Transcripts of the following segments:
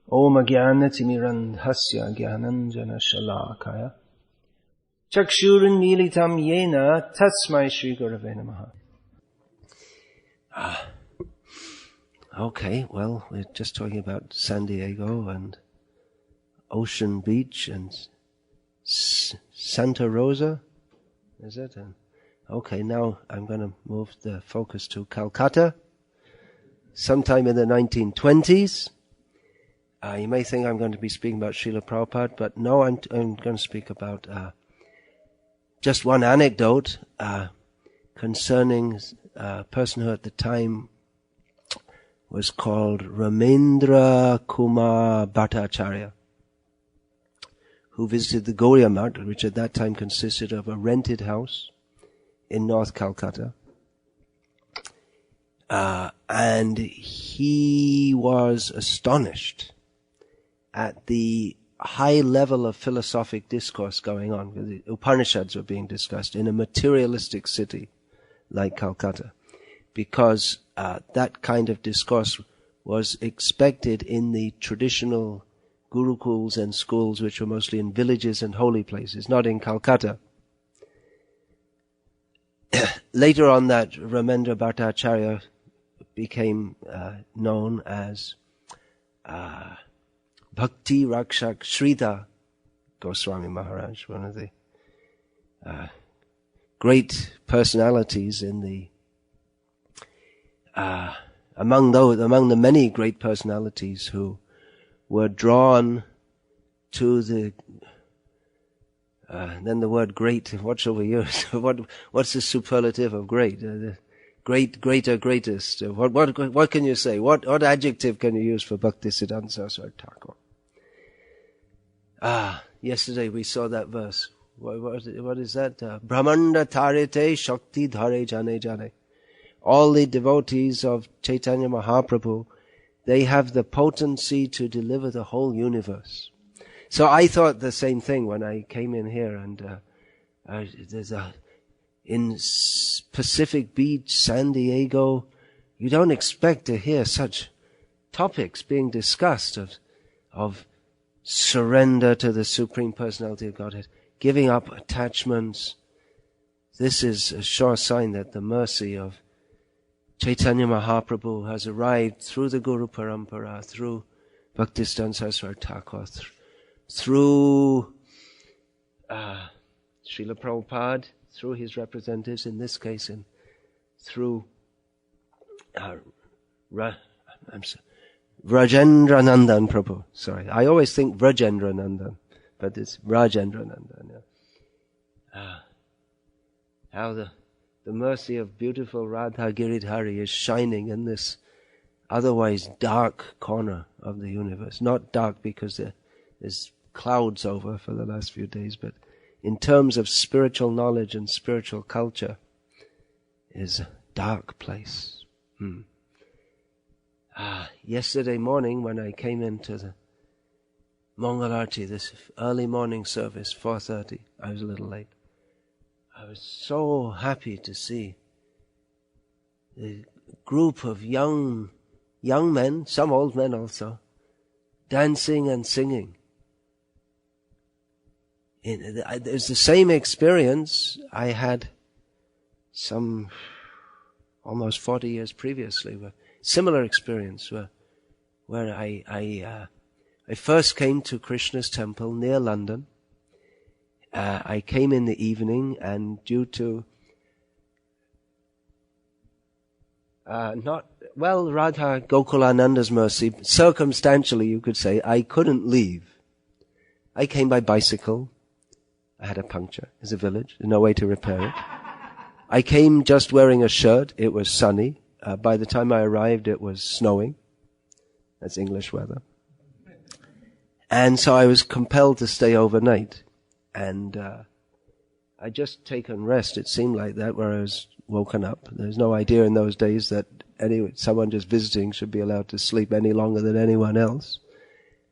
Om Jnanatimirandhasya Jnananjana Shalakaya Chakshurunmilitam Yena Tasmai Shri Gurave Namaha. Okay, well, we're just talking about San Diego and Ocean Beach and Santa Rosa, is it? Okay, now I'm going to move the focus to Calcutta. Sometime in the 1920s. You may think I'm going to be speaking about Srila Prabhupada, but no, I'm going to speak about just one anecdote concerning a person who at the time was called Ramendra Kumar Bhattacharya, who visited the Gaudiya Math, which at that time consisted of a rented house in North Calcutta. And he was astonished at the high level of philosophic discourse going on. The Upanishads were being discussed in a materialistic city like Calcutta, because that kind of discourse was expected in the traditional gurukuls and schools, which were mostly in villages and holy places, not in Calcutta. Later on, that Ramendra Bhattacharya became known as Bhakti Rakshak Sridhar Goswami Maharaj, one of the great personalities in the among the many great personalities who were drawn to the then the word great. What shall we use? What's the superlative of great? Great, greater, greatest. What can you say? What adjective can you use for Bhaktisiddhanta Saraswati Thakur? Yesterday we saw that verse. What is that? Brahmanda tarete shakti dhare jane jane. All the devotees of Chaitanya Mahaprabhu, they have the potency to deliver the whole universe. So I thought the same thing when I came in here, and in Pacific Beach, San Diego, you don't expect to hear such topics being discussed of surrender to the Supreme Personality of Godhead, giving up attachments. This is a sure sign that the mercy of Chaitanya Mahaprabhu has arrived through the Guru Parampara, through Bhaktisiddhanta Saraswati Thakur, through Srila Prabhupada, through his representatives in this case, and through Rajendra Nandan Prabhu. Sorry, I always think Vrajendra Nandan, but it's Rajendra Nandan. Yeah. How the mercy of beautiful Radha Giridhari is shining in this otherwise dark corner of the universe. Not dark because there's clouds over for the last few days, but in terms of spiritual knowledge and spiritual culture, is a dark place. Yesterday morning when I came into the Mangalarti, this early morning service, 4:30, I was a little late. I was so happy to see the group of young men, some old men also, dancing and singing. It was the same experience I had some almost 40 years previously. Similar experience where I first came to Krishna's temple near London. I came in the evening, and due to Radha Gokulananda's mercy, circumstantially you could say, I couldn't leave. I came by bicycle. I had a puncture. It's a village. There's no way to repair it. I came just wearing a shirt. It was sunny. By the time I arrived, it was snowing. That's English weather. And so I was compelled to stay overnight. And I just taken rest, it seemed like that, where I was woken up. There's no idea in those days that someone just visiting should be allowed to sleep any longer than anyone else.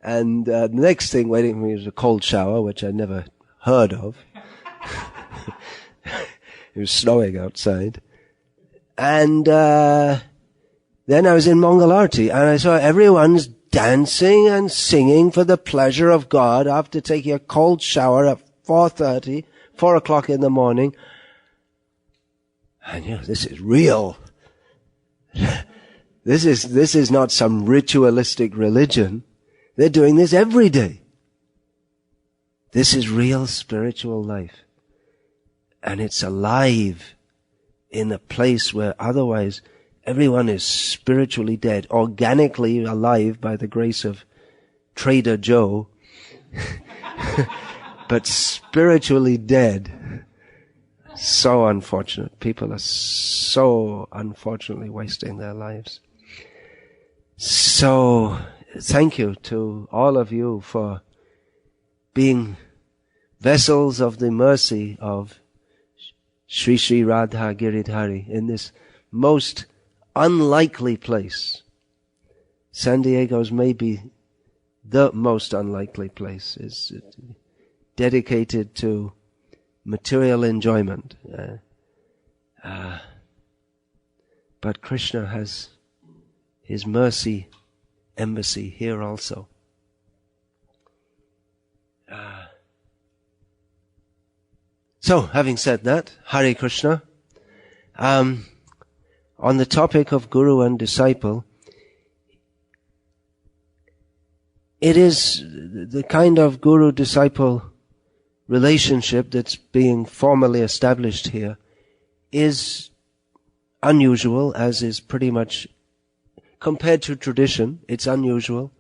And the next thing waiting for me was a cold shower, which I never heard of. It was snowing outside. And then I was in Mangalarti, and I saw everyone's dancing and singing for the pleasure of God after taking a cold shower at 4:30, 4 o'clock in the morning. And this is real. This is not some ritualistic religion. They're doing this every day. This is real spiritual life. And it's alive in a place where otherwise everyone is spiritually dead, organically alive by the grace of Trader Joe, but spiritually dead. So unfortunate. People are so unfortunately wasting their lives. So, thank you to all of you for being vessels of the mercy of Sri Sri Radha Giridhari in this most unlikely place. San Diego's maybe the most unlikely place. Is dedicated to material enjoyment. But Krishna has his mercy embassy here also. So, having said that, Hare Krishna. On the topic of guru and disciple, it is the kind of guru-disciple relationship that's being formally established here is unusual, as is pretty much, compared to tradition, it's unusual,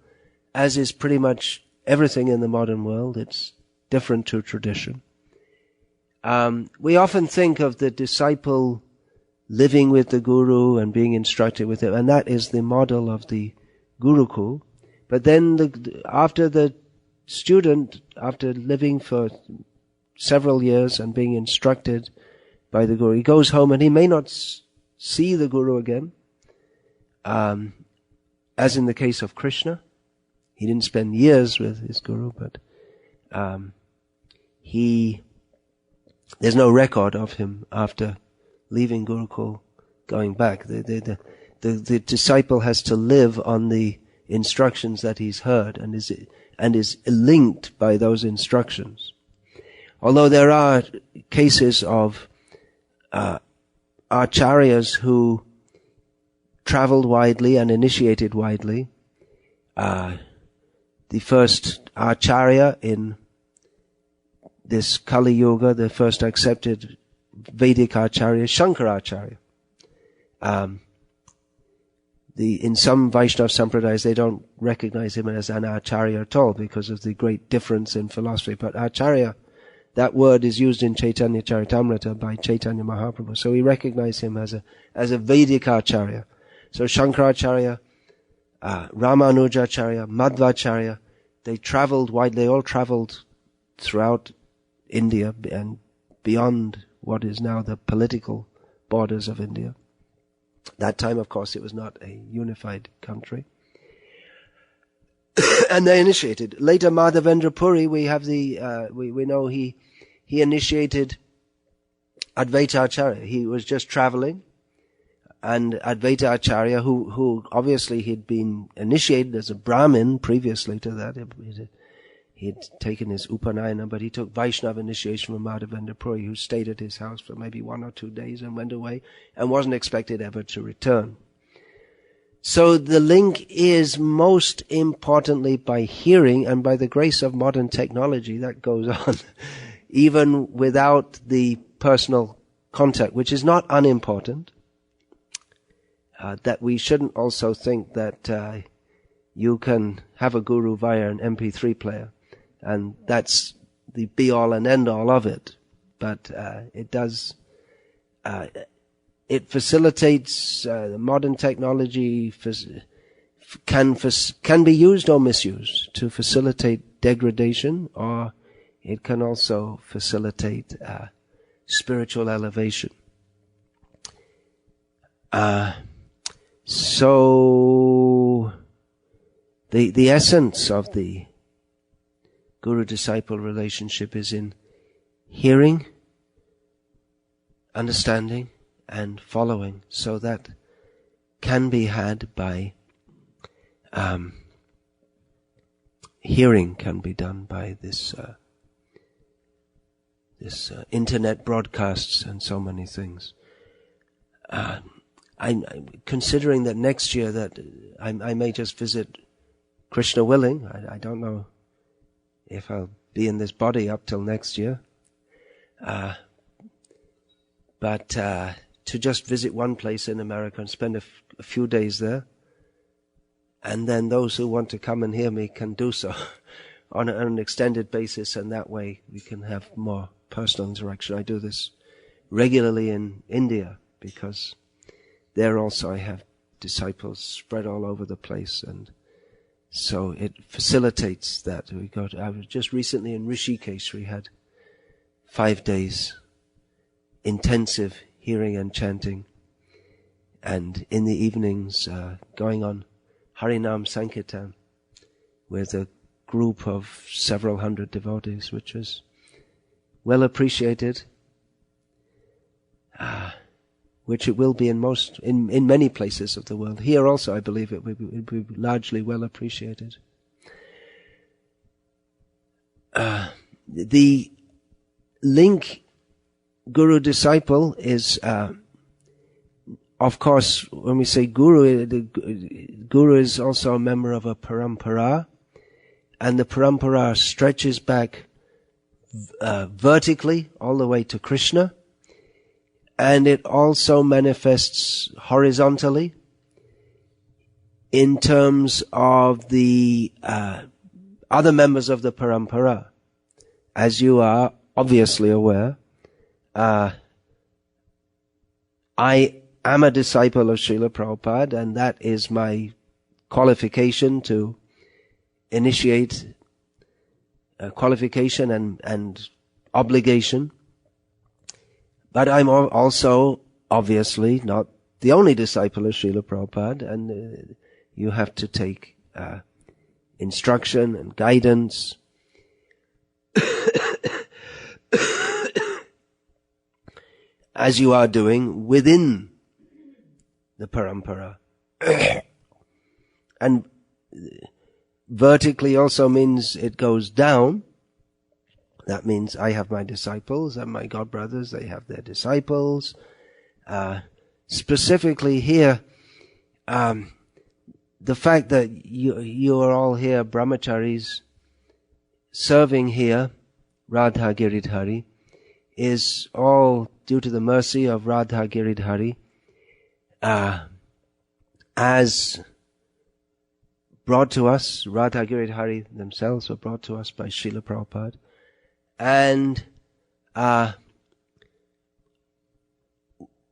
as is pretty much everything in the modern world. It's different to tradition. We often think of the disciple living with the guru and being instructed with him, and that is the model of the Gurukul. But then after the student, after living for several years and being instructed by the guru, he goes home and he may not see the guru again, as in the case of Krishna. He didn't spend years with his guru, but there's no record of him after leaving Gurukul going back. The disciple has to live on the instructions that he's heard and is linked by those instructions. Although there are cases of acharyas who traveled widely and initiated widely. The first acharya in this Kali Yuga, the first accepted Vedic acharya, Shankaracharya. In some Vaishnava Sampradayas, they don't recognize him as an acharya at all because of the great difference in philosophy. But acharya, that word is used in Chaitanya Charitamrita by Chaitanya Mahaprabhu. So we recognize him as a Vedic acharya. So Shankaracharya, Ramanujacharya, Madhvacharya, they traveled widely. They all traveled throughout India and beyond what is now the political borders of India. That time, of course, it was not a unified country. And they initiated. Later, Madhavendra Puri, we have we know he initiated Advaita Acharya. He was just traveling, and Advaita Acharya, who obviously he'd been initiated as a Brahmin previously to that. He'd taken his Upanayana, but he took Vaishnava initiation from Madhavendra Puri, who stayed at his house for maybe 1 or 2 days and went away and wasn't expected ever to return. So the link is most importantly by hearing, and by the grace of modern technology that goes on, even without the personal contact, which is not unimportant. That we shouldn't also think that you can have a guru via an mp3 player, and that's the be-all and end-all of it. But it does, it facilitates, modern technology can be used or misused to facilitate degradation, or it can also facilitate spiritual elevation. So the essence of the guru-disciple relationship is in hearing, understanding, and following. So that can be had by hearing can be done by this internet broadcasts and so many things. I'm considering that next year that I may just visit, Krishna willing. I don't know if I'll be in this body up till next year. But to just visit one place in America and spend a few days there, and then those who want to come and hear me can do so on an extended basis, and that way we can have more personal interaction. I do this regularly in India because there also I have disciples spread all over the place, and so it facilitates that. I was just recently in Rishikesh. We had 5 days intensive hearing and chanting, and in the evenings going on Harinam Sankirtan with a group of several hundred devotees, which was well appreciated, which it will be in many places of the world. Here also I believe it will be largely well appreciated. The link guru-disciple is, of course, when we say guru, the guru is also a member of a parampara, and the parampara stretches back vertically all the way to Krishna, and it also manifests horizontally in terms of the other members of the parampara. As you are obviously aware, I am a disciple of Srila Prabhupada, and that is my qualification to initiate qualification and obligation. But I'm also obviously not the only disciple of Srila Prabhupada, and you have to take instruction and guidance as you are doing within the parampara. And vertically also means it goes down. That means I have my disciples, and my godbrothers, they have their disciples. Specifically here, the fact that you are all here, brahmacharis, serving here, Radha Giridhari, is all due to the mercy of Radha Giridhari, as brought to us. Radha Giridhari themselves were brought to us by Srila Prabhupada. And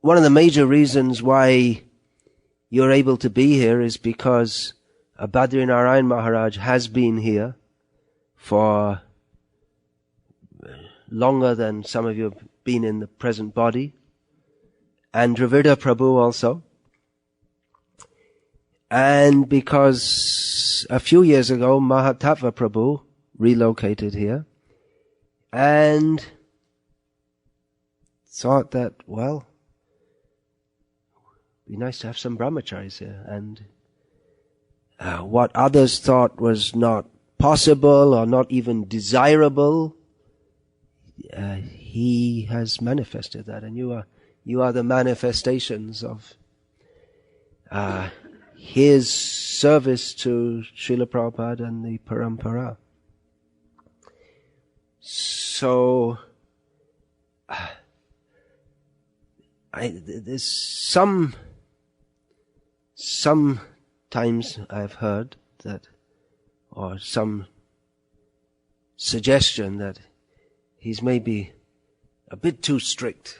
one of the major reasons why you're able to be here is because Badri Narayan Maharaj has been here for longer than some of you have been in the present body, and Dravida Prabhu also. And because a few years ago Mahatattva Prabhu relocated here and thought that, well, it'd be nice to have some brahmacharis here. And what others thought was not possible or not even desirable, he has manifested that, and you are the manifestations of his service to Srila Prabhupada and the parampara. So there's sometimes I've heard that, or some suggestion that he's maybe a bit too strict.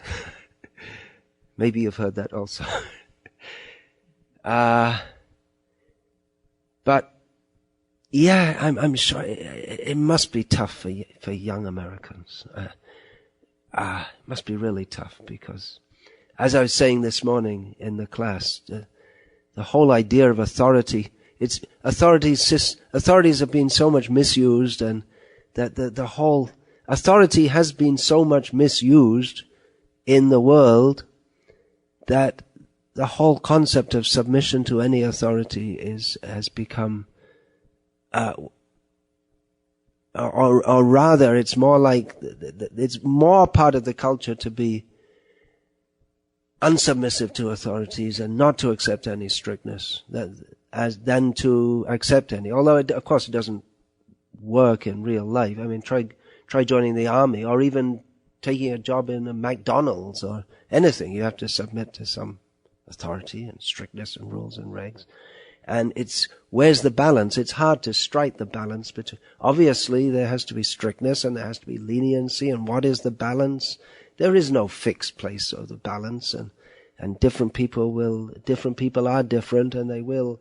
Maybe you've heard that also. But yeah, I'm sure it must be tough for young Americans. It must be really tough, because as I was saying this morning in the class, the whole idea of authority, authorities have been so much misused, and that the whole authority has been so much misused in the world that the whole concept of submission to any authority has become or rather, it's more like, it's more part of the culture to be unsubmissive to authorities and not to accept any strictness, than to accept any. Although, of course, it doesn't work in real life. I mean, try joining the army, or even taking a job in a McDonald's or anything. You have to submit to some authority and strictness and rules and regs. And where's the balance? It's hard to strike the balance between, obviously there has to be strictness and there has to be leniency, and what is the balance? There is no fixed place of the balance, and different people are different, and they will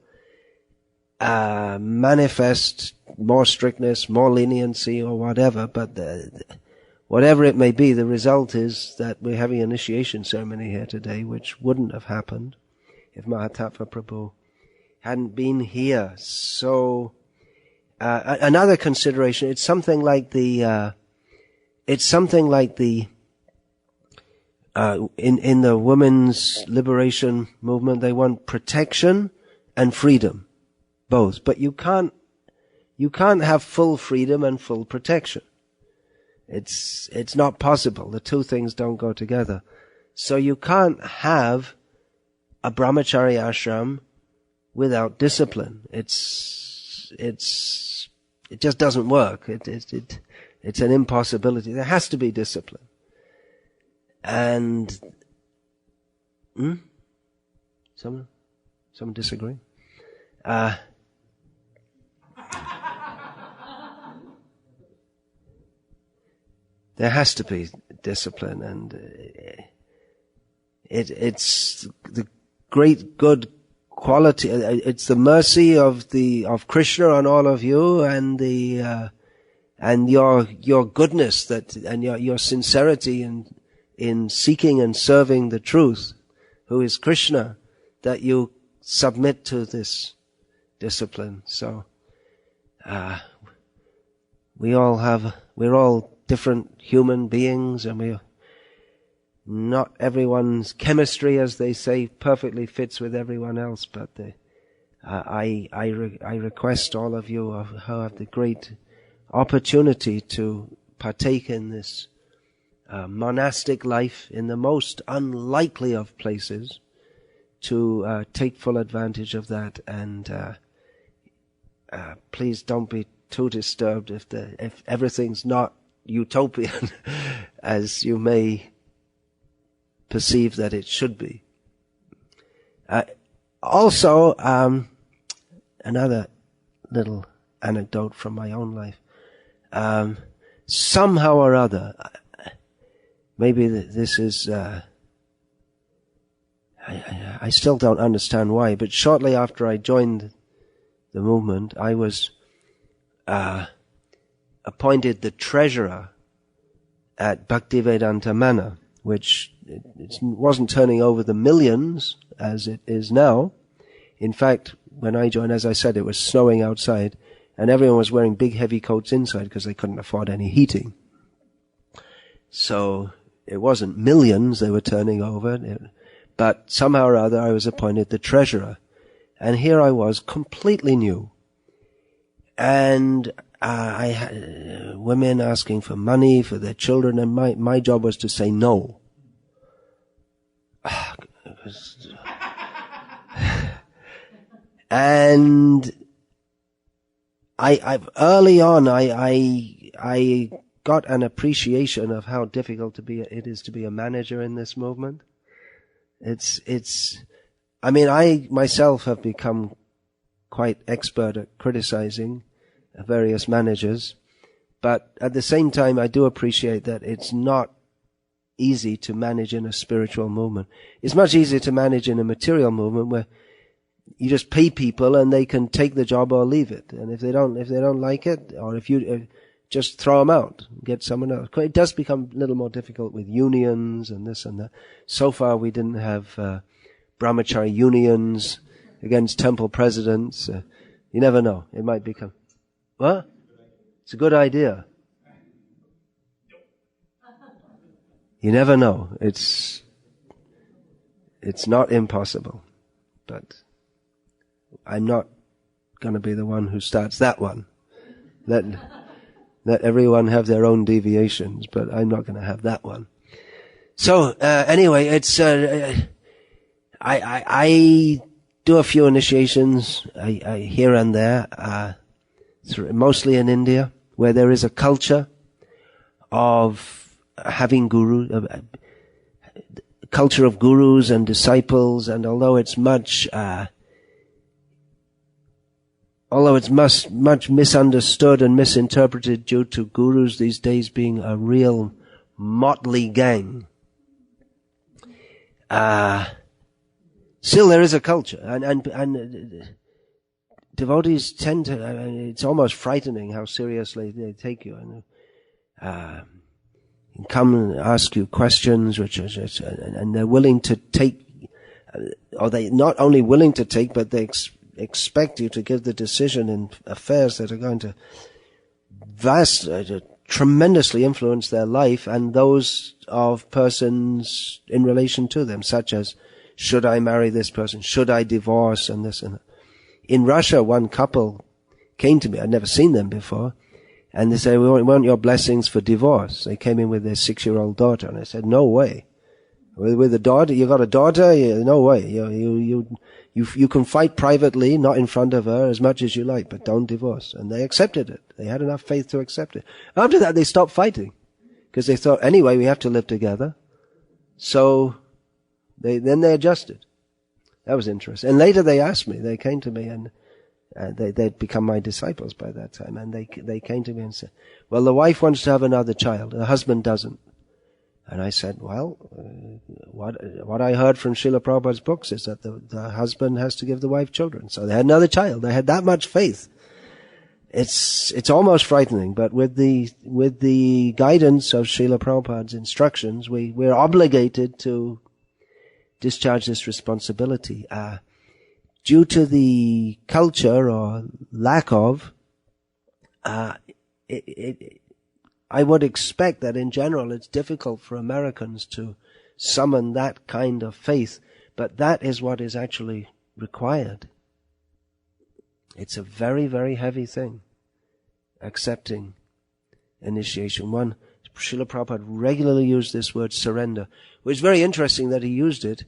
manifest more strictness, more leniency, or whatever, but whatever it may be, the result is that we're having an initiation ceremony here today, which wouldn't have happened if Mahatattva Prabhu hadn't been here. So, another consideration, it's something like the in the women's liberation movement, they want protection and freedom, both. But you can't have full freedom and full protection. It's not possible. The two things don't go together. So you can't have a brahmachari ashram without discipline. It just doesn't work. It's an impossibility. There has to be discipline. And someone disagree? There has to be discipline, and it's the great good quality. It's the mercy of Krishna on all of you, and your goodness, and your sincerity in seeking and serving the truth, who is Krishna, that you submit to this discipline. So we're all different human beings, and not everyone's chemistry, as they say, perfectly fits with everyone else, but I request all of you who have the great opportunity to partake in this monastic life in the most unlikely of places, to take full advantage of that, and please don't be too disturbed if everything's not utopian as you may perceive that it should be. Also, another little anecdote from my own life. Somehow or other, maybe this is, I still don't understand why, but shortly after I joined the movement, I was appointed the treasurer at Bhaktivedanta Manor, which it wasn't turning over the millions as it is now. In fact, when I joined, as I said, it was snowing outside, and everyone was wearing big heavy coats inside because they couldn't afford any heating. So it wasn't millions they were turning over, but somehow or other I was appointed the treasurer. And here I was, completely new. And I had women asking for money for their children, and my job was to say no. And early on I got an appreciation of how difficult it is to be a manager in this movement. I mean, I myself have become quite expert at criticizing various managers, but at the same time I do appreciate that it's not easy to manage in a spiritual movement. It's much easier to manage in a material movement where you just pay people and they can take the job or leave it. And if they don't like it, or if you just throw them out, get someone else. It does become a little more difficult with unions and this and that. So far we didn't have brahmachari unions against temple presidents. You never know. It might become... What? It's a good idea. You never know. It's not impossible. But I'm not going to be the one who starts that one. Let everyone have their own deviations, but I'm not going to have that one. So, anyway, it's, I do a few initiations, here and there, mostly in India, where there is a culture of having guru, culture of gurus and disciples, and although it's much misunderstood and misinterpreted due to gurus these days being a real motley gang, still there is a culture, and devotees tend to, it's almost frightening how seriously they take you, and come and ask you questions, and they're willing to take, or they not only willing to take, but they expect you to give the decision in affairs that are going to tremendously influence their life and those of persons in relation to them, such as, should I marry this person? Should I divorce? And this and that. In Russia, one couple came to me. I'd never seen them before. And they said, we want your blessings for divorce. They came in with their 6-year-old daughter. And I said, no way. With a daughter, you got a daughter? No way. You can fight privately, not in front of her, as much as you like, but don't divorce. And they accepted it. They had enough faith to accept it. After that, they stopped fighting. Because they thought, anyway, we have to live together. So, then they adjusted. That was interesting. And later they asked me, they came to me, and they'd become my disciples by that time. And they came to me and said, well, the wife wants to have another child, the husband doesn't. And I said, well, what I heard from Srila Prabhupada's books is that the husband has to give the wife children. So they had another child. They had that much faith. It's almost frightening, but with the guidance of Srila Prabhupada's instructions, we're obligated to discharge this responsibility. Due to the culture or lack of, I would expect that in general it's difficult for Americans to summon that kind of faith, but that is what is actually required. It's a very, very heavy thing, accepting initiation. Srila Prabhupada regularly used this word surrender, which is very interesting that he used it.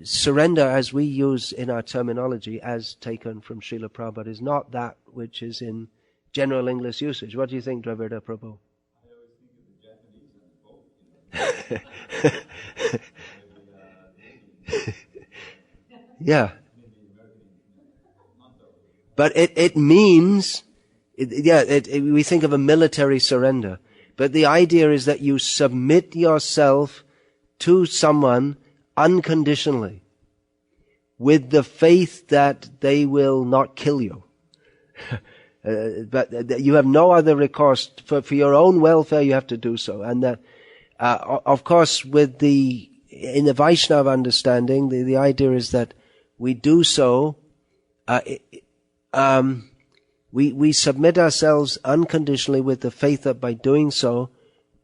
Surrender, as we use in our terminology, as taken from Srila Prabhupada, is not that which is in general English usage. What do you think, Draviɗa Prabhu? I always think of the Japanese. Yeah. But it means, we think of a military surrender. But the idea is that you submit yourself to someone unconditionally, with the faith that they will not kill you. But you have no other recourse. For your own welfare, you have to do so. And that, of course, in the Vaishnava understanding, the idea is that we do so, we submit ourselves unconditionally with the faith that by doing so,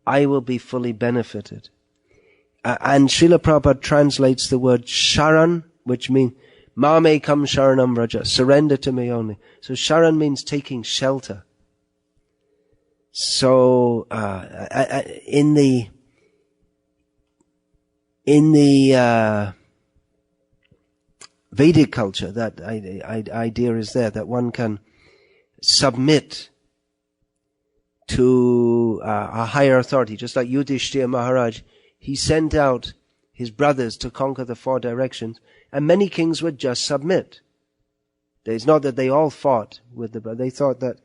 I will be fully benefited. And Srila Prabhupada translates the word sharan, which means Mame kam sharanam vraja, surrender to me only. So sharan means taking shelter. So in the Vedic culture, that idea is there, that one can submit to a higher authority, just like Yudhishthira Maharaj. He sent out his brothers to conquer the 4 directions, and many kings would just submit. It's not that they all fought with the brothers. They thought that,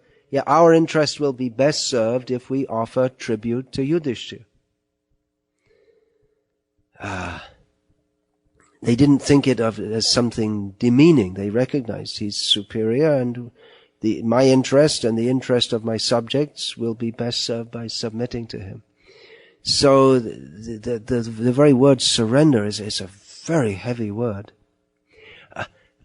our interest will be best served if we offer tribute to Yudhishthira. They didn't think it as something demeaning. They recognized he's superior, and my interest and the interest of my subjects will be best served by submitting to him. So the very word surrender is a very heavy word.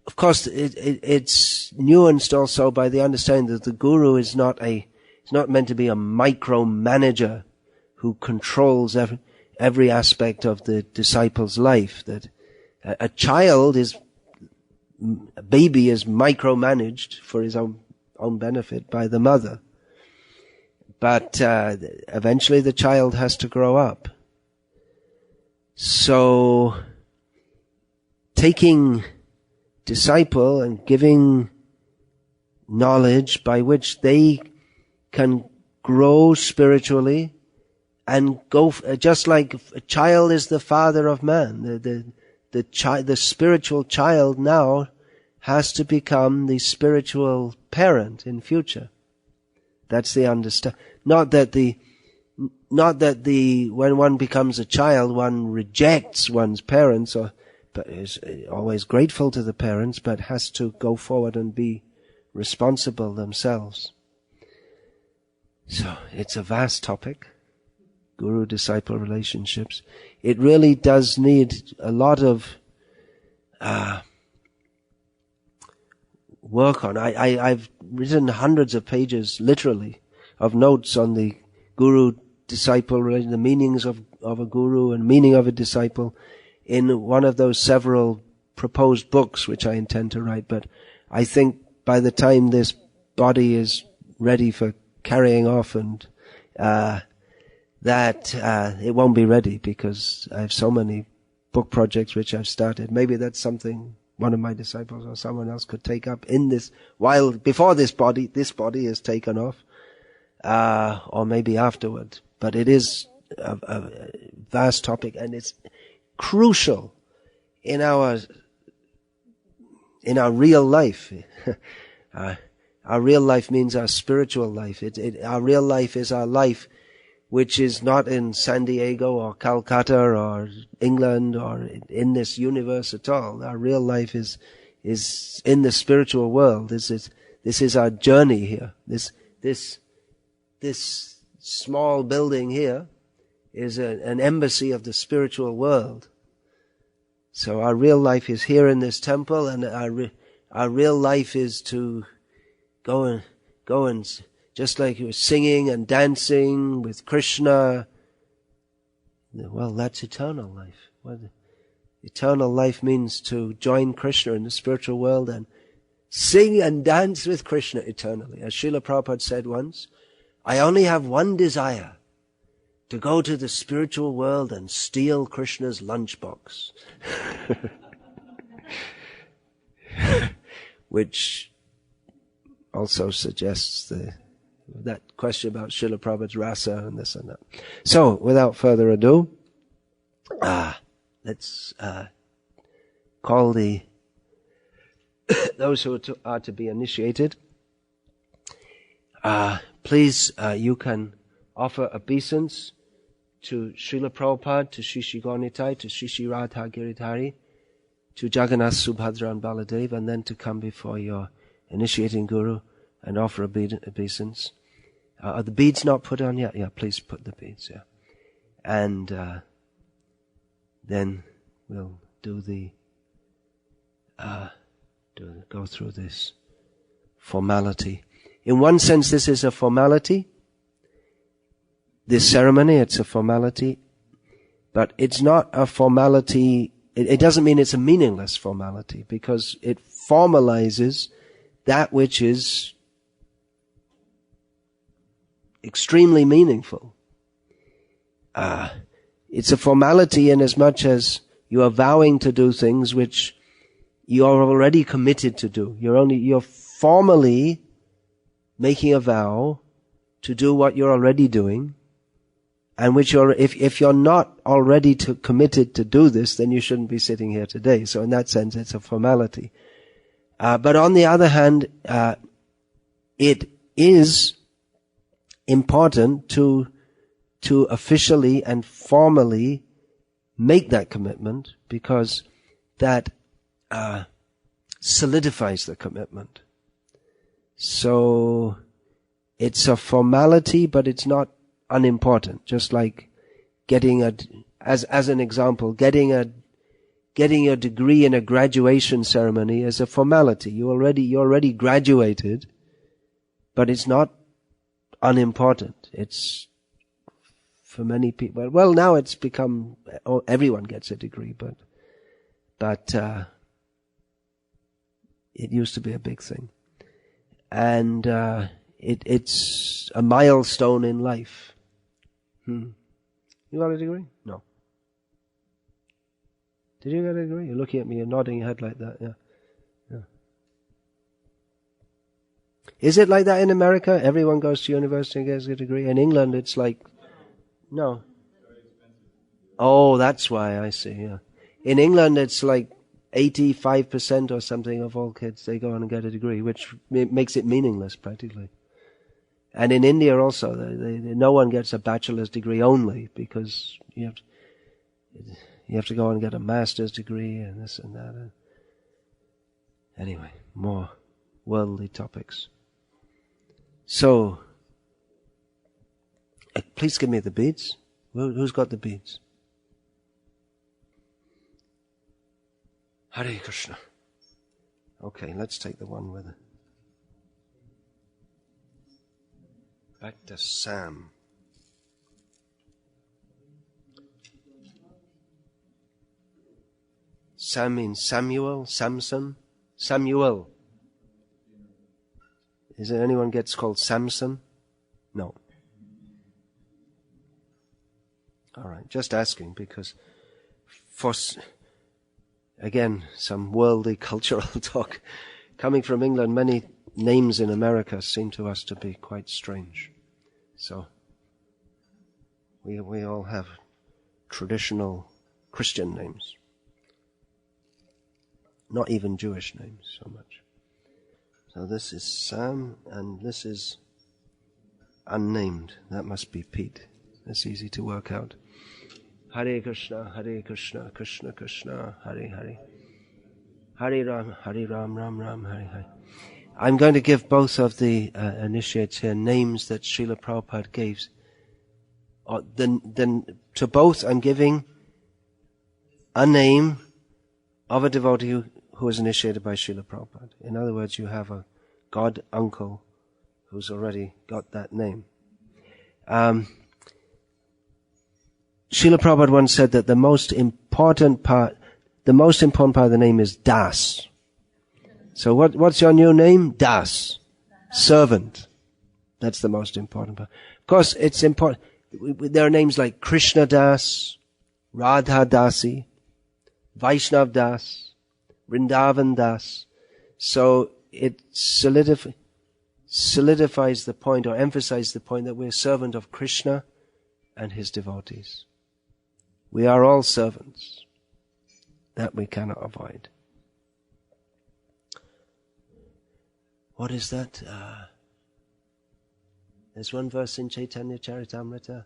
Of course, it's nuanced also by the understanding that the guru is not meant to be a micromanager who controls every aspect of the disciple's life. That a baby is micromanaged for his own benefit by the mother. But eventually the child has to grow up. So, taking disciple and giving knowledge by which they can grow spiritually and go, just like a child is the father of man. The spiritual child now has to become the spiritual parent in future. That's the understand. Not that when one becomes a child, one rejects one's parents, but is always grateful to the parents, but has to go forward and be responsible themselves. So it's a vast topic, guru-disciple relationships. It really does need a lot of work on. I've written hundreds of pages, literally, of notes on the guru-disciple relation, the meanings of a guru and meaning of a disciple in one of those several proposed books which I intend to write. But I think by the time this body is ready for carrying off and it won't be ready because I have so many book projects which I've started. Maybe that's something one of my disciples or someone else could take up in this, before this body is taken off, or maybe afterward. But it is a vast topic, and it's crucial in our real life. Our real life means our spiritual life. Our real life is our life which is not in San Diego or Calcutta or England or in this universe at all. Our real life is in the spiritual world. This is our journey here. This small building here is an embassy of the spiritual world. So our real life is here in this temple, and our real life is to go and just like you were singing and dancing with Krishna. Well, that's eternal life. Eternal life means to join Krishna in the spiritual world and sing and dance with Krishna eternally. As Srila Prabhupada said once, I only have one desire, to go to the spiritual world and steal Krishna's lunchbox. Which also suggests that question about Srila Prabhupada's rasa and this and that. So, without further ado, let's call those who are to be initiated. Please, you can offer obeisance to Srila Prabhupada, to Shri Shri Gaunitai, to Shri Shri Radha Giridhari, to Jagannath, Subhadra and Baladev, and then to come before your initiating guru and offer obeisance. Are the beads not put on yet? Yeah, please put the beads, yeah. And then we'll do go through this formality. In one sense, this is a formality. This ceremony, it's a formality, but it's not a formality. It doesn't mean it's a meaningless formality, because it formalizes that which is extremely meaningful. It's a formality in as much as you are vowing to do things which you are already committed to do. You're formally making a vow to do what you're already doing, and which if you're not already committed to do this, then you shouldn't be sitting here today. So in that sense, it's a formality. But on the other hand, it is important to officially and formally make that commitment, because that solidifies the commitment. So it's a formality, but it's not unimportant. Just like getting as an example, getting a degree in a graduation ceremony is a formality. You already graduated, but it's not unimportant. It's for many people. Well, now it's become everyone gets a degree, but it used to be a big thing. And it's a milestone in life. You got a degree? No. Did you get a degree? You're looking at me, you're nodding your head like that, yeah. Is it like that in America? Everyone goes to university and gets a degree. In England, it's like, no. Oh, that's why, I see, yeah. In England, it's like 85% or something of all kids, they go on and get a degree, which makes it meaningless practically. And in India also, no one gets a bachelor's degree only, because you have to go on and get a master's degree and this and that. Anyway, more worldly topics. So, please give me the beads. Who's got the beads? Hare Krishna. Okay, let's take the one with it. Back to Sam. Sam means Samuel, Samson, Samuel. Is there anyone gets called Samson? No. All right, just asking because again, some worldly cultural talk. Coming from England, many names in America seem to us to be quite strange. So, we all have traditional Christian names. Not even Jewish names so much. So this is Sam, and this is unnamed. That must be Pete. That's easy to work out. Hare Krishna, Krishna Krishna, Hare Hare. Hare Ram, Ram Ram, Hare Hare. I'm going to give both of the initiates here names that Srila Prabhupada gave. Then to both I'm giving a name of a devotee who was initiated by Srila Prabhupada. In other words, you have a god uncle who's already got that name. Srila Prabhupada once said that the most important part of the name is Das. So what's your new name? Das. Servant. That's the most important part. Of course, it's important. There are names like Krishna Das, Radha Dasi, Vaishnav Das, Vrindavan Das. So it solidifies the point, or emphasizes the point, that we're a servant of Krishna and his devotees. We are all servants. That we cannot avoid. What is that? There's one verse in Chaitanya Charitamrita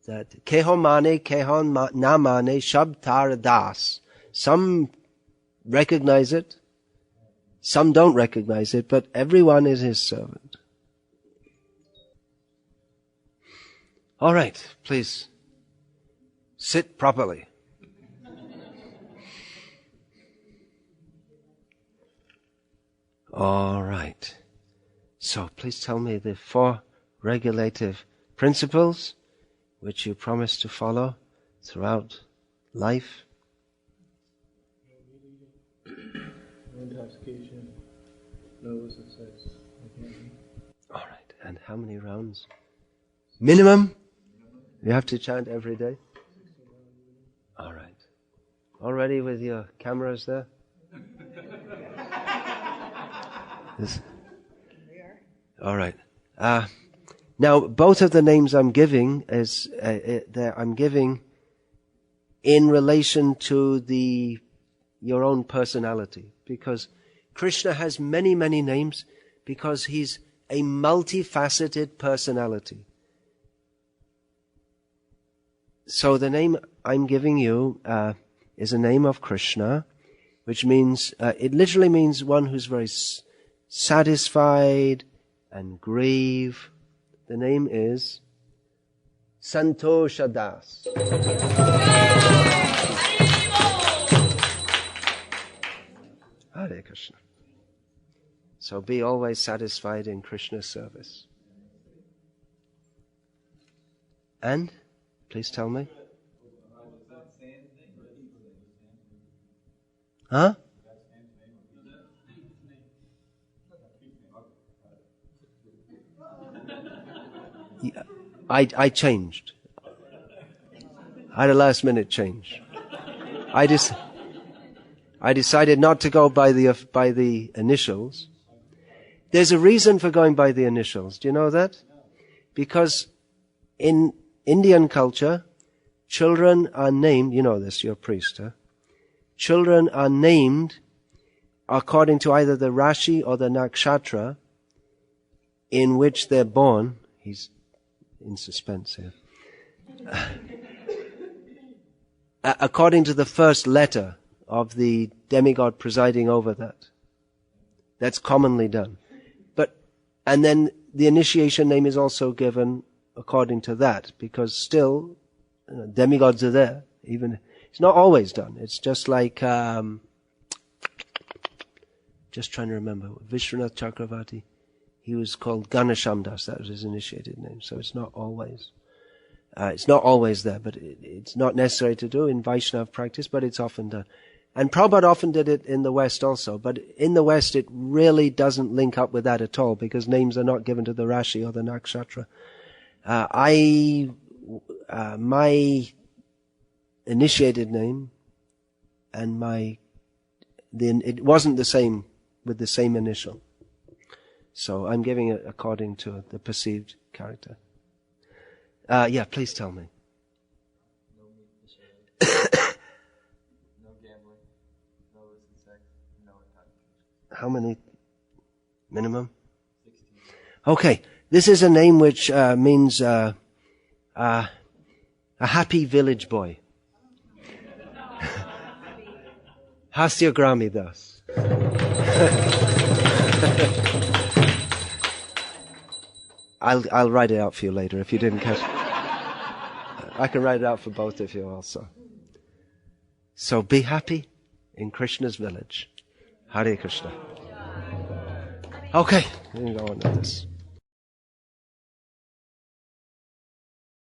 that Kehon mane, kehon na mane, shabtar das. Some recognize it, some don't recognize it, but everyone is his servant. All right, please sit properly. All right. So please tell me the 4 regulative principles which you promise to follow throughout life. No intoxication, no illicit sex. All right. And how many rounds? Minimum? You have to chant every day? All right. All ready with your cameras there? All right. Now, both of the names I'm giving I'm giving in relation to your own personality, because Krishna has many, many names because he's a multifaceted personality. So the name I'm giving you is a name of Krishna, which means it literally means one who's very satisfied and grieve. The name is Santosa Das. Hare Krishna. So be always satisfied in Krishna's service. And, please tell me. Huh? I changed. I had a last minute change. I decided not to go by the initials. There's a reason for going by the initials. Do you know that? Because in Indian culture, children are named, you know this, you're a priest, huh? Children are named according to either the Rashi or the Nakshatra in which they're born. He's in suspense here. According to the first letter of the demigod presiding over that. That's commonly done. And then the initiation name is also given according to that, because still demigods are there. Even it's not always done. It's just like just trying to remember Vishwanath Chakravarti. He was called Ganashamdas. That was his initiated name. So it's not always. It's not always there, but it's not necessary to do in Vaishnava practice, but it's often done. And Prabhupada often did it in the West also, but in the West it really doesn't link up with that at all, because names are not given to the Rashi or the Nakshatra. My initiated name and it wasn't the same with the same initial. So I'm giving it according to the perceived character. Yeah, please tell me. How many? Minimum? 16. Okay. This is a name which means a happy village boy. Hasyagrami thus. I'll write it out for you later if you didn't catch it. I can write it out for both of you also. So be happy in Krishna's village. Hare Krishna. Okay, we can go on to this.